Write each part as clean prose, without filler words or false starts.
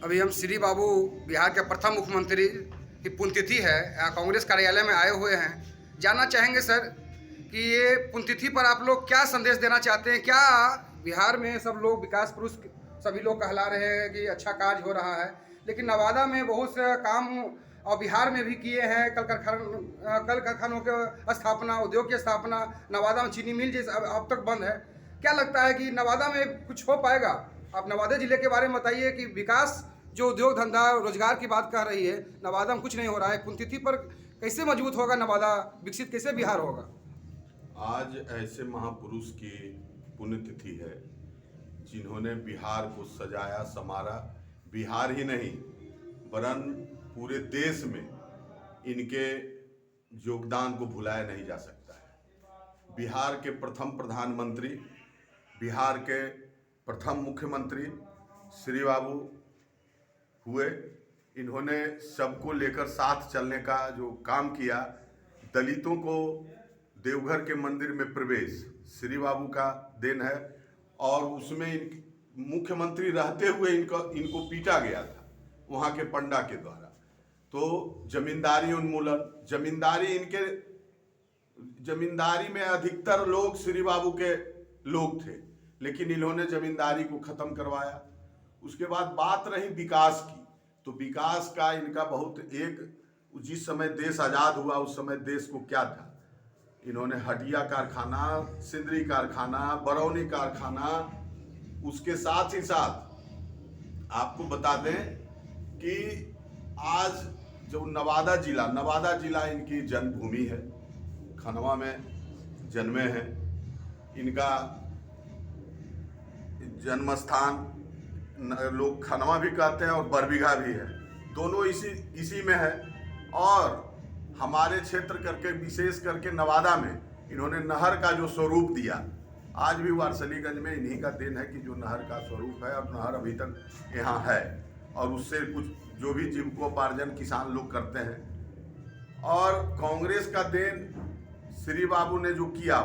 अभी हम श्री बाबू बिहार के प्रथम मुख्यमंत्री की पुण्यतिथि है, यहाँ कांग्रेस कार्यालय में आए हुए हैं। जानना चाहेंगे सर कि ये पुण्यतिथि पर आप लोग क्या संदेश देना चाहते हैं? क्या बिहार में सब लोग विकास पुरुष सभी लोग कहला रहे हैं कि अच्छा कार्य हो रहा है, लेकिन नवादा में बहुत से काम और बिहार में भी किए हैं। कल कारखानों की स्थापना, उद्योग की स्थापना, नवादा में चीनी मिल जैसे अब तक बंद है। क्या लगता है कि नवादा में कुछ हो पाएगा? आप नवादा जिले के बारे में बताइए कि विकास जो उद्योग धंधा रोजगार की बात कर रही है, नवादा में कुछ नहीं हो रहा है। पुण्यतिथि पर कैसे मजबूत होगा नवादा, विकसित कैसे बिहार होगा? आज ऐसे महापुरुष की पुण्यतिथि है जिन्होंने बिहार को सजाया संवारा। बिहार ही नहीं वरन पूरे देश में इनके योगदान को भुलाया नहीं जा सकता है। बिहार के प्रथम प्रधानमंत्री, बिहार के प्रथम मुख्यमंत्री श्री बाबू हुए। इन्होंने सबको लेकर साथ चलने का जो काम किया, दलितों को देवघर के मंदिर में प्रवेश श्री बाबू का देन है। और उसमें मुख्यमंत्री रहते हुए इनको पीटा गया था वहाँ के पंडा के द्वारा। तो जमींदारी उन्मूलन, जमींदारी में अधिकतर लोग श्री बाबू के लोग थे, लेकिन इन्होंने जमींदारी को खत्म करवाया। उसके बाद बात रही विकास की, तो विकास का इनका जिस समय देश आज़ाद हुआ उस समय देश को क्या था, इन्होंने हटिया कारखाना, सिंदरी कारखाना, बरौनी कारखाना, उसके साथ ही साथ आपको बता दें कि आज जो नवादा जिला इनकी जन्मभूमि है। खनवा में जन्मे हैं, इनका जन्म स्थान लोग खनवा भी कहते हैं और बरबीघा भी है, दोनों इसी में है। और हमारे क्षेत्र करके विशेष करके नवादा में इन्होंने नहर का जो स्वरूप दिया, आज भी वारसलीगंज में इन्हीं का देन है कि जो नहर का स्वरूप है, और नहर अभी तक यहाँ है, और उससे कुछ जो भी जीविकोपार्जन किसान लोग करते हैं। और कांग्रेस का देन श्री बाबू ने जो किया,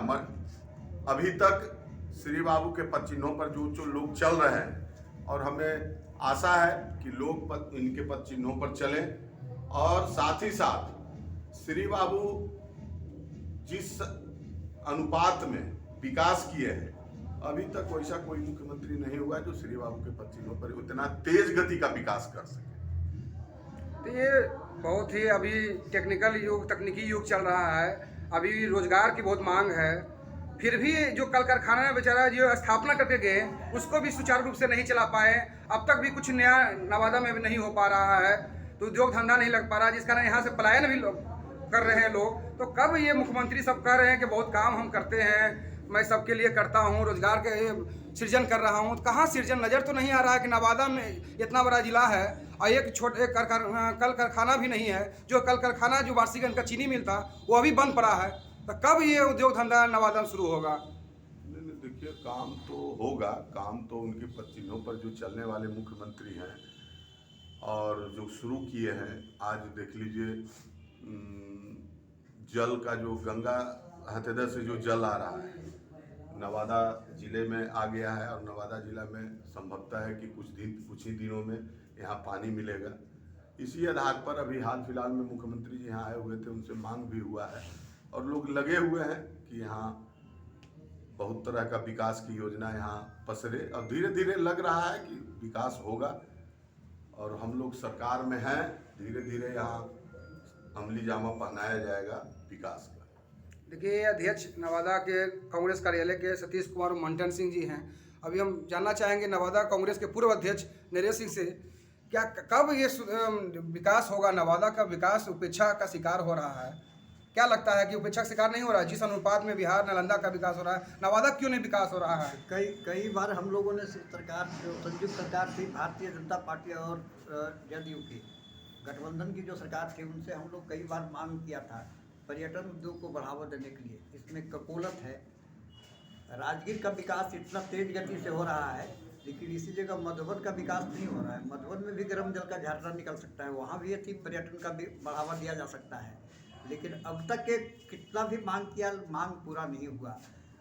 अभी तक श्री बाबू के पद चिन्हों पर जो लोग चल रहे हैं, और हमें आशा है कि लोग इनके पद चिन्हों पर चलें। और साथ ही साथ श्री बाबू जिस अनुपात में विकास किए हैं, अभी तक वैसा कोई मुख्यमंत्री नहीं हुआ जो श्री बाबू के पद चिन्हों पर उतना तेज गति का विकास कर सके। तो ये बहुत ही अभी तकनीकी युग चल रहा है, अभी रोजगार की बहुत मांग है, फिर भी जो कल कारखाना में बेचारा जो स्थापना करके गए उसको भी सुचारू रूप से नहीं चला पाए। अब तक भी कुछ नया नवादा में भी नहीं हो पा रहा है, तो उद्योग धंधा नहीं लग पा रहा, जिस कारण यहाँ से पलायन भी कर रहे हैं लोग। तो कब ये मुख्यमंत्री सब कह रहे हैं कि बहुत काम हम करते हैं, मैं सबके लिए करता हूँ, रोजगार के सृजन कर रहा हूँ, तो कहाँ सृजन? नज़र तो नहीं आ रहा है कि नवादा में इतना बड़ा जिला है और एक कल कारखाना भी नहीं है। जो कल कारखाना जो वारसीगंज का चीनी मिल था वो अभी बंद पड़ा है, तो कब ये उद्योग धंधा नवादा में शुरू होगा? नहीं, देखिए, काम तो होगा। काम तो उनके पद चिन्हों पर जो चलने वाले मुख्यमंत्री हैं और जो शुरू किए हैं, आज देख लीजिए जल का जो गंगा हथेदा से जो जल आ रहा है नवादा जिले में आ गया है, और नवादा जिला में संभवतः है कि कुछ ही दिनों में यहाँ पानी मिलेगा। इसी आधार पर अभी हाल फिलहाल में मुख्यमंत्री जी यहाँ आए हुए थे, उनसे मांग भी हुआ है, और लोग लगे हुए हैं कि यहाँ बहुत तरह का विकास की योजना यहाँ पसरे, और धीरे धीरे लग रहा है कि विकास होगा। और हम लोग सरकार में हैं, धीरे धीरे यहाँ अमली जामा पहनाया जाएगा विकास का। देखिए, अध्यक्ष नवादा के कांग्रेस कार्यालय के सतीश कुमार मंटन सिंह जी हैं। अभी हम जानना चाहेंगे नवादा कांग्रेस के पूर्व अध्यक्ष नरेश सिंह से, क्या कब ये विकास होगा? नवादा का विकास उपेक्षा का शिकार हो रहा है, क्या लगता है कि उपेक्षा का शिकार नहीं हो रहा है? जिस अनुपात में बिहार नालंदा का विकास हो रहा है, नवादा क्यों नहीं विकास हो रहा है? कई बार हम लोगों ने सरकार, जो संयुक्त सरकार थी भारतीय जनता पार्टी और जदयू की गठबंधन की जो सरकार थी, उनसे हम लोग कई बार मांग किया था पर्यटन उद्योग को बढ़ावा देने के लिए। इसमें ककोलत है, राजगीर का विकास इतना तेज गति से हो रहा है, लेकिन इसी जगह मधुबन का विकास नहीं हो रहा है। मधुबन में भी गर्म जल का झरना निकल सकता है, वहाँ भी यदि पर्यटन का भी बढ़ावा दिया जा सकता है, लेकिन अब तक के कितना भी मांग किया, मांग पूरा नहीं हुआ।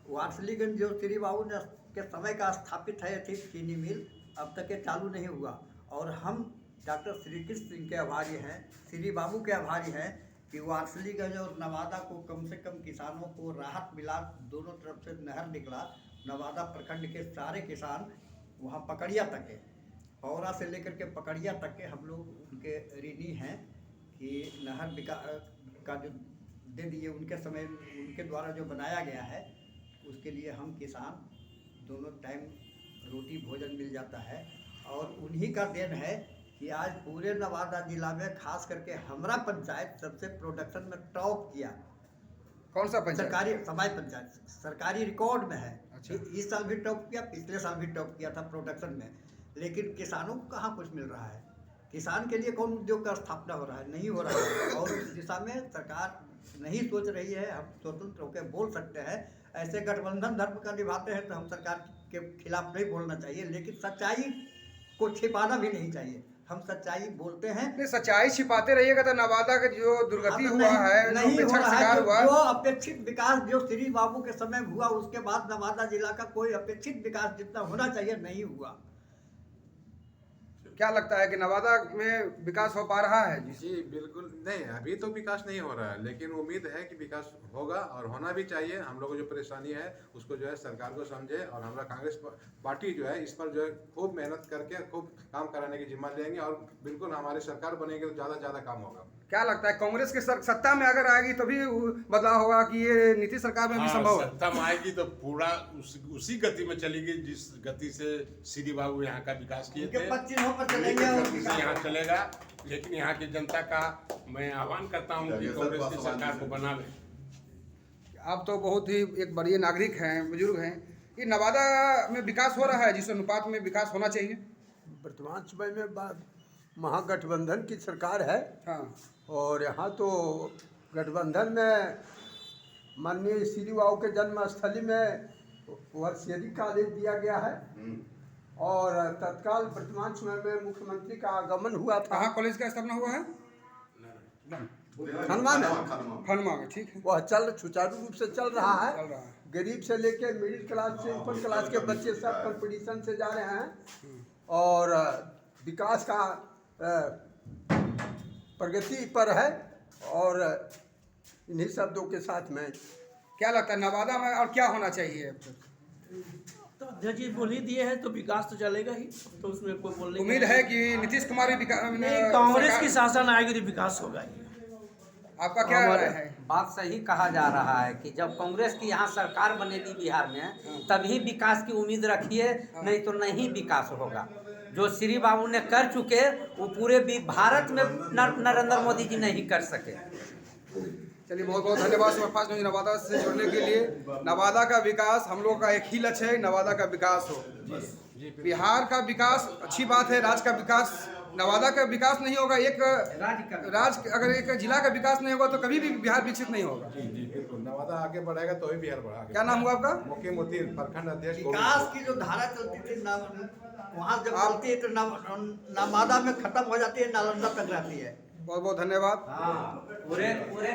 वारसलीगंज जो श्री बाबू ने के समय का स्थापित है थी चीनी मिल, अब तक ये चालू नहीं हुआ। और हम डॉक्टर श्री कृष्ण सिंह के आभारी हैं, श्री बाबू के आभारी हैं कि वारसलीगंज और नवादा को कम से कम किसानों को राहत मिला। दोनों तरफ से नहर निकला, नवादा प्रखंड के सारे किसान वहाँ पकड़िया तक के, पौरा से लेकर के पकड़िया तक के हम लोग उनके ऋणी हैं कि नहर का जो दे दिए उनके समय, उनके द्वारा जो बनाया गया है उसके लिए हम किसान दोनों टाइम रोटी भोजन मिल जाता है। और उन्हीं का देन है कि आज पूरे नवादा जिला में खास करके हमारा पंचायत सबसे प्रोडक्शन में टॉप किया। कौन सा पंचायत? सरकारी समाज पंचायत सरकारी रिकॉर्ड में है। अच्छा। इस साल भी टॉप किया, पिछले साल भी टॉप किया था प्रोडक्शन में। लेकिन किसानों को कहाँ कुछ मिल रहा है? किसान के लिए कौन उद्योग का स्थापना हो रहा है? नहीं हो रहा है। और इस दिशा में सरकार नहीं सोच रही है। हम स्वतंत्र होकर बोल सकते हैं, ऐसे गठबंधन धर्म का निभाते हैं तो हम सरकार के खिलाफ नहीं बोलना चाहिए, लेकिन सच्चाई को छिपाना भी नहीं चाहिए। हम सच्चाई बोलते हैं। नहीं, सच्चाई छिपाते रहिएगा तो नवादा का जो दुर्गति हुआ है, नहीं हो रहा है। शिकार हुआ, जो अपेक्षित विकास जो श्री बाबू के समय हुआ, उसके बाद नवादा जिला का कोई अपेक्षित विकास जितना होना चाहिए नहीं हुआ। क्या लगता है कि नवादा में विकास हो पा रहा है? जी बिल्कुल नहीं, अभी तो विकास नहीं हो रहा है, लेकिन उम्मीद है कि विकास होगा और होना भी चाहिए। हम लोगों को जो परेशानी है उसको जो है सरकार को समझे, और हमारा कांग्रेस पार्टी जो है इस पर जो है खूब मेहनत करके खूब काम कराने की जिम्मा लेंगे, और बिल्कुल हमारी सरकार बनेगी तो ज़्यादा से ज़्यादा काम होगा। क्या लगता है कांग्रेस के सत्ता में अगर आएगी तभी बदलाव होगा कि ये नीतीश सरकार में भी संभव है? सत्ता में आएगी तो पूरा उसी गति में चलेगी जिस गति से श्री बाबू यहाँ का विकास किए थे, 25 पर चलेंगे और उसी गति से यहाँ चलेगा। लेकिन यहाँ की जनता का मैं आह्वान करता हूँ कि कांग्रेस की सरकार को बना ले। आप तो बहुत ही एक बड़े नागरिक हैं, बुजुर्ग हैं, ये नवादा में विकास हो रहा है जिस अनुपात में विकास होना चाहिए? वर्तमान समय में महागठबंधन की सरकार है। हाँ। और यहाँ तो गठबंधन में माननीय श्री बाबू के जन्मस्थली में वर्षियरी कॉलेज दिया गया है, और तत्काल वर्तमान समय में मुख्यमंत्री का आगमन हुआ था। कहाँ कॉलेज का स्थापना हुआ है? खनवा में। खनवा में, ठीक है। वह सुचारू रूप से चल रहा है। चल रहा है। गरीब से लेके मिडिल क्लास से ऊपर क्लास के बच्चे सब कंपटीशन से जा रहे हैं, और विकास का प्रगति पर है। और इन्हीं शब्दों के साथ में क्या लगता है नवादा में और क्या होना चाहिए? तो अध्यक्ष जी बोल ही दिए हैं तो विकास तो चलेगा ही, तो उसमें कोई बोलने की उम्मीद है कि नीतीश कुमार भी नहीं, कांग्रेस की शासन आएगी तो विकास होगा ही। आपका क्या राय है? बात सही कहा जा रहा है कि जब कांग्रेस की यहाँ सरकार बनेगी बिहार में तभी विकास की उम्मीद रखिए, नहीं तो नहीं विकास होगा। जो श्री बाबू ने कर चुके वो पूरे भारत में नरेंद्र मोदी जी नहीं कर सके। चलिए, बहुत बहुत धन्यवाद सुपरफास्ट न्यूज़ नवादा से जुड़ने के लिए। नवादा का विकास हम लोग का एक ही लक्ष्य है, नवादा का विकास हो। बिहार का विकास अच्छी बात है, राज्य का विकास, नवादा का विकास नहीं होगा, एक राज्य अगर एक जिला का विकास नहीं होगा तो कभी भी बिहार विकसित नहीं होगा। जी जी बिल्कुल, नवादा आगे बढ़ेगा तो ही बिहार बढ़ेगा। क्या नाम हुआ आपका? मुख्यमंत्री प्रखंड अध्यक्ष विकास की जो धारा चलती थी वहाँ जब चलती है तो नवादा में खत्म हो जाती है, नालंदा तक रहती है। बहुत बहुत धन्यवाद। पूरे